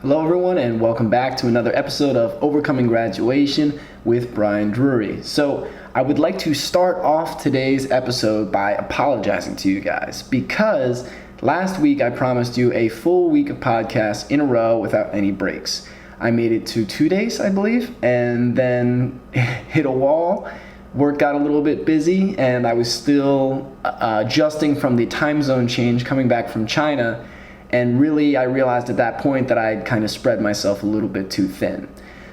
Hello everyone and welcome back to another episode of Overcoming Graduation with Brian Drury. So I would like to start off today's episode by apologizing to you guys because last week I promised you a full week of podcasts in a row without any breaks. I made it to 2 days, I believe, and then hit a wall. Work got a little bit busy and I was still adjusting from the time zone change coming back from China. And really, I realized at that point that I'd kind of spread myself a little bit too thin.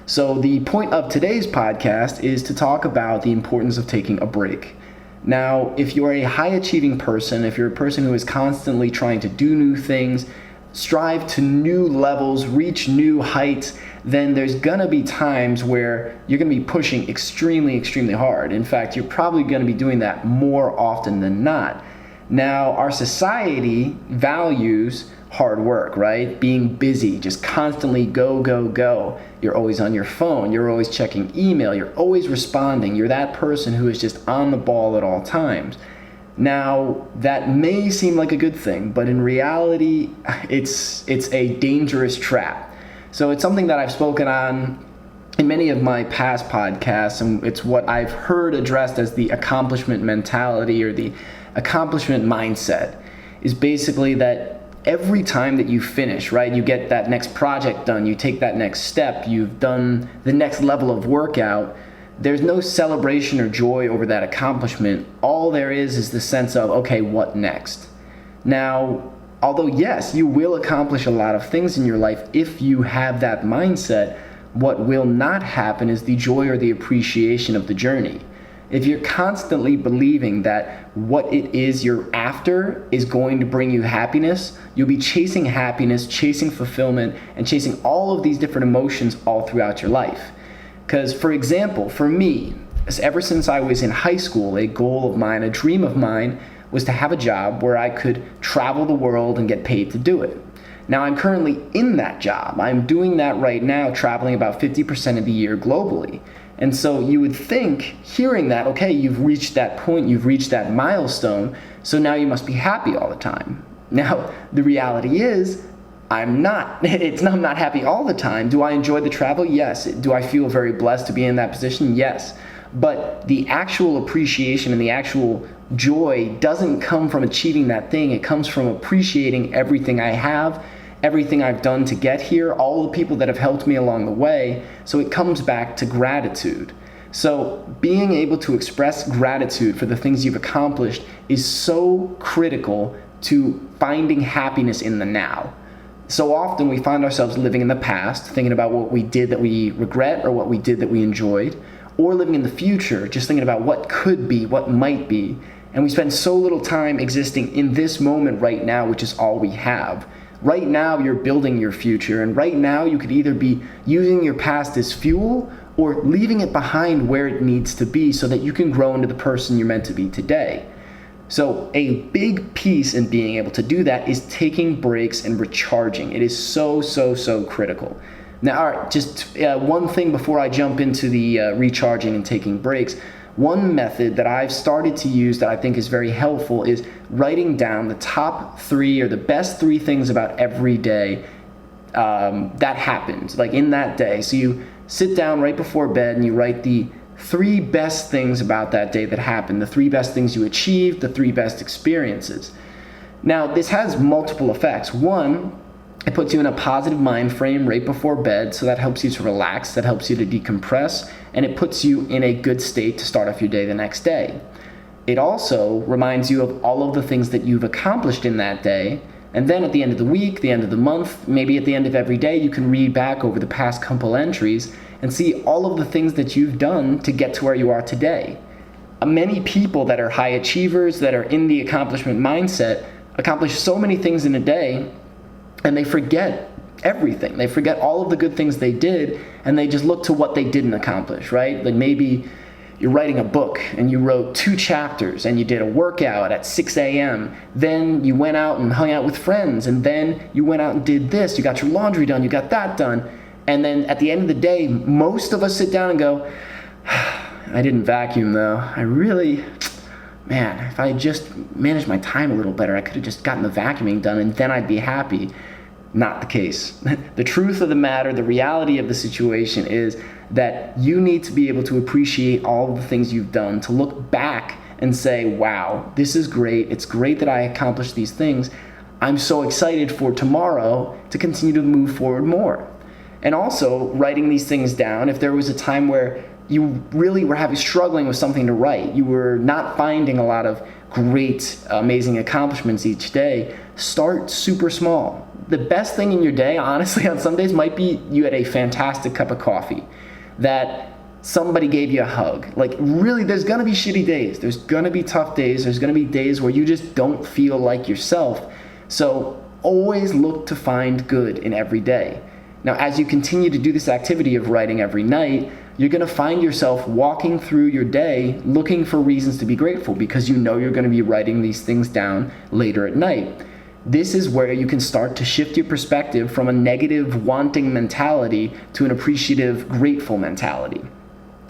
So the point of today's podcast is to talk about the importance of taking a break. Now, if you're a high-achieving person, if you're a person who is constantly trying to do new things, strive to new levels, reach new heights, then there's gonna be times where you're gonna be pushing extremely, extremely hard. In fact, you're probably gonna be doing that more often than not. Now, our society values hard work, right? Being busy, just constantly go, go, go. You're always on your phone. You're always checking email. You're always responding. You're that person who is just on the ball at all times. Now, that may seem like a good thing, but in reality, it's a dangerous trap. So it's something that I've spoken on in many of my past podcasts, and it's what I've heard addressed as the accomplishment mentality or the accomplishment mindset, is basically that every time that you finish, right, you get that next project done, you take that next step, you've done the next level of workout, there's no celebration or joy over that accomplishment. All there is the sense of, okay, what next? Now, although yes, you will accomplish a lot of things in your life if you have that mindset, what will not happen is the joy or the appreciation of the journey. If you're constantly believing that what it is you're after is going to bring you happiness, you'll be chasing happiness, chasing fulfillment, and chasing all of these different emotions all throughout your life. Because, for example, for me, ever since I was in high school, a goal of mine, a dream of mine, was to have a job where I could travel the world and get paid to do it. Now, I'm currently in that job. I'm doing that right now, traveling about 50% of the year globally. And so you would think, hearing that, okay, you've reached that point, you've reached that milestone, so now you must be happy all the time. Now, the reality is, I'm not. I'm not happy all the time. Do I enjoy the travel? Yes. Do I feel very blessed to be in that position? Yes. But the actual appreciation and the actual joy doesn't come from achieving that thing. It comes from appreciating everything I have, everything I've done to get here, all the people that have helped me along the way. So it comes back to gratitude. So being able to express gratitude for the things you've accomplished is so critical to finding happiness in the now. So often we find ourselves living in the past, thinking about what we did that we regret or what we did that we enjoyed, or living in the future, just thinking about what could be, what might be. And we spend so little time existing in this moment right now, which is all we have. Right now, you're building your future, and right now you could either be using your past as fuel or leaving it behind where it needs to be so that you can grow into the person you're meant to be today. So a big piece in being able to do that is taking breaks and recharging. It is so, so, so critical. Now, all right, just one thing before I jump into the recharging and taking breaks. One method that I've started to use that I think is very helpful is writing down the top 3 or the best 3 things about every day that happened, like in that day. So you sit down right before bed and you write the 3 best things about that day that happened, the 3 best things you achieved, the 3 best experiences. Now, this has multiple effects. One, it puts you in a positive mind frame right before bed, so that helps you to relax, that helps you to decompress, and it puts you in a good state to start off your day the next day. It also reminds you of all of the things that you've accomplished in that day, and then at the end of the week, the end of the month, maybe at the end of every day, you can read back over the past couple entries and see all of the things that you've done to get to where you are today. Many people that are high achievers, that are in the accomplishment mindset, accomplish so many things in a day, and they forget everything. They forget all of the good things they did, and they just look to what they didn't accomplish, right? Like maybe you're writing a book, and you wrote 2 chapters, and you did a workout at 6 a.m. Then you went out and hung out with friends, and then you went out and did this. You got your laundry done, you got that done. And then at the end of the day, most of us sit down and go, I didn't vacuum though. If I just managed my time a little better, I could have just gotten the vacuuming done, and then I'd be happy. Not the case. The truth of the matter, the reality of the situation is that you need to be able to appreciate all of the things you've done, to look back and say, wow, this is great. It's great that I accomplished these things. I'm so excited for tomorrow to continue to move forward more. And also writing these things down, if there was a time where you really were struggling with something to write, you were not finding a lot of great, amazing accomplishments each day, start super small. The best thing in your day, honestly, on some days might be you had a fantastic cup of coffee, that somebody gave you a hug. Like, really, there's gonna be shitty days. There's gonna be tough days. There's gonna be days where you just don't feel like yourself. So always look to find good in every day. Now, as you continue to do this activity of writing every night, you're going to find yourself walking through your day looking for reasons to be grateful, because you know you're going to be writing these things down later at night. This is where you can start to shift your perspective from a negative, wanting mentality to an appreciative, grateful mentality.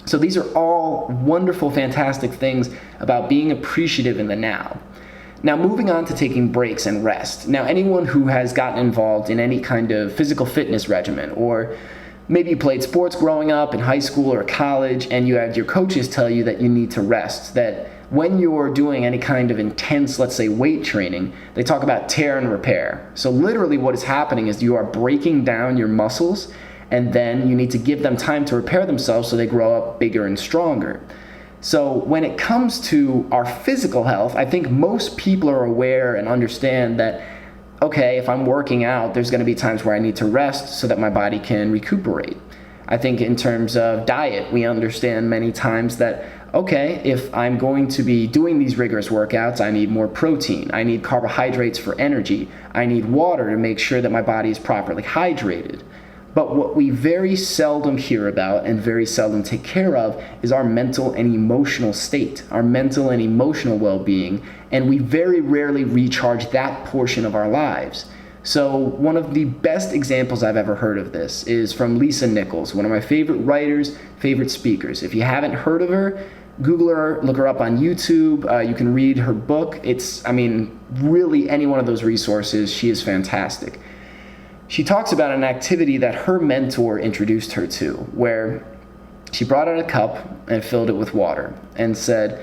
So these are all wonderful, fantastic things about being appreciative in the now. Now, moving on to taking breaks and rest. Now, anyone who has gotten involved in any kind of physical fitness regimen, or maybe you played sports growing up in high school or college, and you had your coaches tell you that you need to rest, that when you're doing any kind of intense, let's say, weight training, they talk about tear and repair. So literally what is happening is you are breaking down your muscles, and then you need to give them time to repair themselves so they grow up bigger and stronger. So when it comes to our physical health, I think most people are aware and understand that, okay, if I'm working out, there's going to be times where I need to rest so that my body can recuperate. I think in terms of diet, we understand many times that, okay, if I'm going to be doing these rigorous workouts, I need more protein, I need carbohydrates for energy, I need water to make sure that my body is properly hydrated. But what we very seldom hear about and very seldom take care of is our mental and emotional state, our mental and emotional well-being, and we very rarely recharge that portion of our lives. So one of the best examples I've ever heard of this is from Lisa Nichols, one of my favorite writers, favorite speakers. If you haven't heard of her, Google her, look her up on YouTube. You can read her book. Really any one of those resources, she is fantastic. She talks about an activity that her mentor introduced her to, where she brought out a cup and filled it with water and said,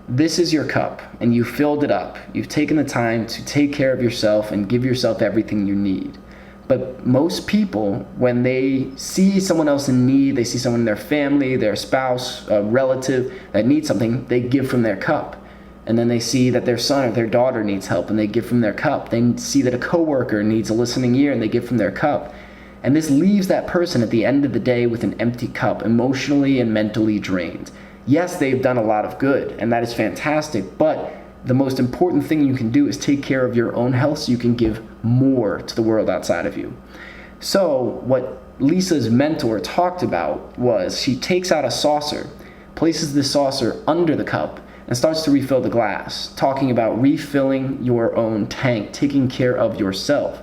this is your cup, and you filled it up. You've taken the time to take care of yourself and give yourself everything you need. But most people, when they see someone else in need, they see someone in their family, their spouse, a relative that needs something, they give from their cup. And then they see that their son or their daughter needs help, and they give from their cup. They see that a coworker needs a listening ear, and they give from their cup. And this leaves that person at the end of the day with an empty cup, emotionally and mentally drained. Yes, they've done a lot of good, and that is fantastic, but the most important thing you can do is take care of your own health so you can give more to the world outside of you. So what Lisa's mentor talked about was she takes out a saucer, places the saucer under the cup, and starts to refill the glass, talking about refilling your own tank, taking care of yourself.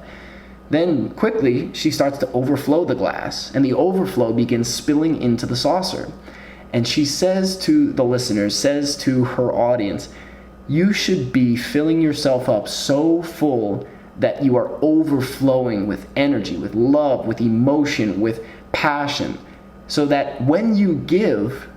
Then quickly, she starts to overflow the glass, and the overflow begins spilling into the saucer. And she says to the listeners, says to her audience, you should be filling yourself up so full that you are overflowing with energy, with love, with emotion, with passion, so that when you give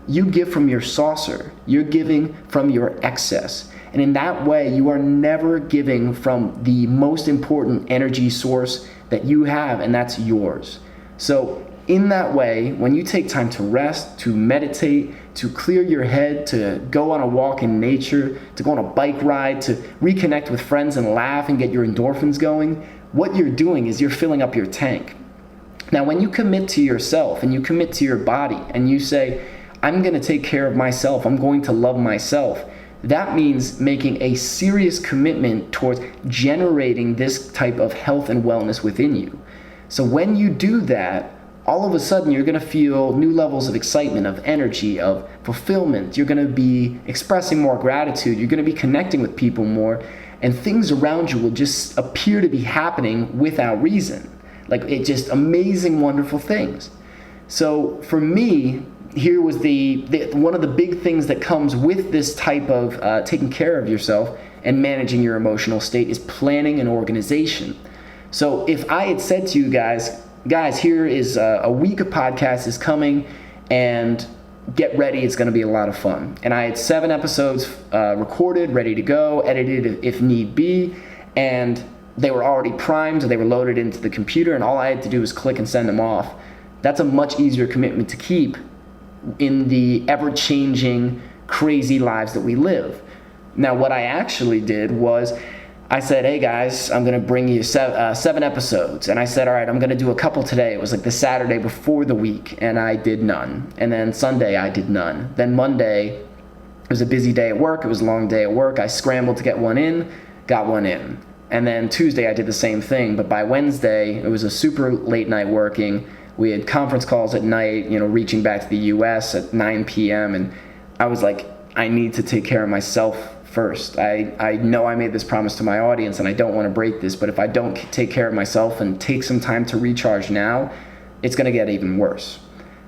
from your saucer. You're giving from your excess. And in that way, you are never giving from the most important energy source that you have, and that's yours. So in that way, when you take time to rest, to meditate, to clear your head, to go on a walk in nature, to go on a bike ride, to reconnect with friends and laugh and get your endorphins going, what you're doing is you're filling up your tank. Now, when you commit to yourself and you commit to your body and you say, I'm going to take care of myself, I'm going to love myself, that means making a serious commitment towards generating this type of health and wellness within you. So when you do that, all of a sudden you're going to feel new levels of excitement, of energy, of fulfillment. You're going to be expressing more gratitude. You're going to be connecting with people more, and things around you will just appear to be happening without reason. Like, it just amazing, wonderful things. So for me, here was the one of the big things that comes with this type of taking care of yourself and managing your emotional state is planning and organization. So if I had said to you guys, here is a week of podcasts is coming, and get ready, it's going to be a lot of fun. And I had 7 episodes recorded, ready to go, edited if need be, and they were already primed, they were loaded into the computer, and all I had to do was click and send them off. That's a much easier commitment to keep in the ever-changing, crazy lives that we live. Now, what I actually did was I said, hey guys, I'm going to bring you 7 episodes. And I said, all right, I'm going to do a couple today. It was like the Saturday before the week, and I did none. And then Sunday, I did none. Then Monday, it was a busy day at work. It was a long day at work. I scrambled to get one in, got one in. And then Tuesday, I did the same thing. But by Wednesday, it was a super late night working. We had conference calls at night, reaching back to the U.S. at 9 p.m. And I was like, I need to take care of myself first. I know I made this promise to my audience, and I don't want to break this, but if I don't take care of myself and take some time to recharge now, it's going to get even worse.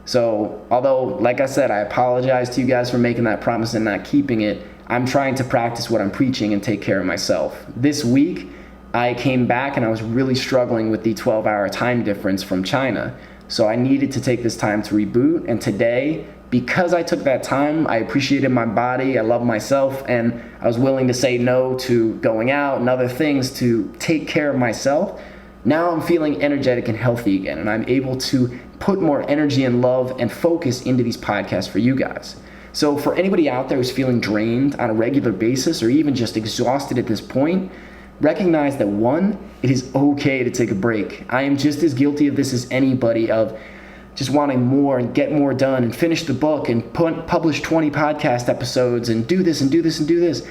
So although, like I said, I apologize to you guys for making that promise and not keeping it, I'm trying to practice what I'm preaching and take care of myself. This week, I came back and I was really struggling with the 12-hour time difference from China. So I needed to take this time to reboot. And today, because I took that time, I appreciated my body, I love myself, and I was willing to say no to going out and other things to take care of myself. Now I'm feeling energetic and healthy again, and I'm able to put more energy and love and focus into these podcasts for you guys. So for anybody out there who's feeling drained on a regular basis or even just exhausted at this point, recognize that 1, it is okay to take a break. I am just as guilty of this as anybody, of just wanting more and get more done and finish the book and publish 20 podcast episodes and do this and do this and do this.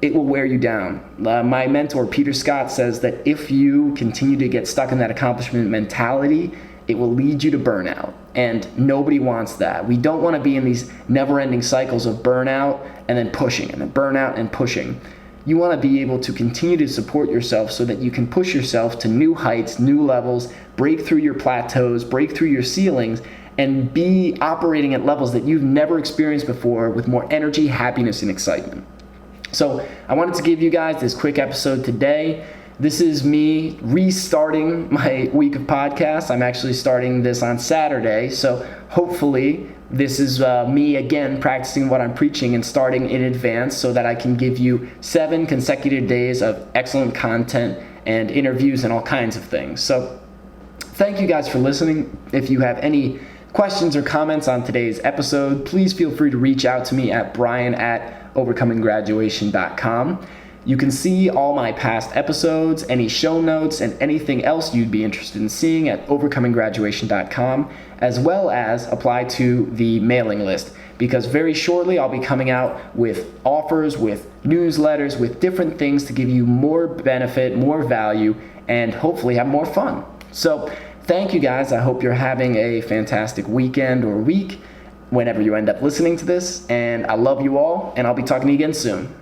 It will wear you down. My mentor, Peter Scott, says that if you continue to get stuck in that accomplishment mentality, it will lead you to burnout. And nobody wants that. We don't want to be in these never-ending cycles of burnout and then pushing and then burnout and pushing. You want to be able to continue to support yourself so that you can push yourself to new heights, new levels, break through your plateaus, break through your ceilings, and be operating at levels that you've never experienced before with more energy, happiness, and excitement. So I wanted to give you guys this quick episode today. This is me restarting my week of podcasts. I'm actually starting this on Saturday, so hopefully this is me again practicing what I'm preaching and starting in advance so that I can give you 7 consecutive days of excellent content and interviews and all kinds of things. So thank you guys for listening. If you have any questions or comments on today's episode, please feel free to reach out to me at brian@overcominggraduation.com. You can see all my past episodes, any show notes, and anything else you'd be interested in seeing at overcominggraduation.com, as well as apply to the mailing list, because very shortly I'll be coming out with offers, with newsletters, with different things to give you more benefit, more value, and hopefully have more fun. So thank you guys. I hope you're having a fantastic weekend or week whenever you end up listening to this, and I love you all, and I'll be talking to you again soon.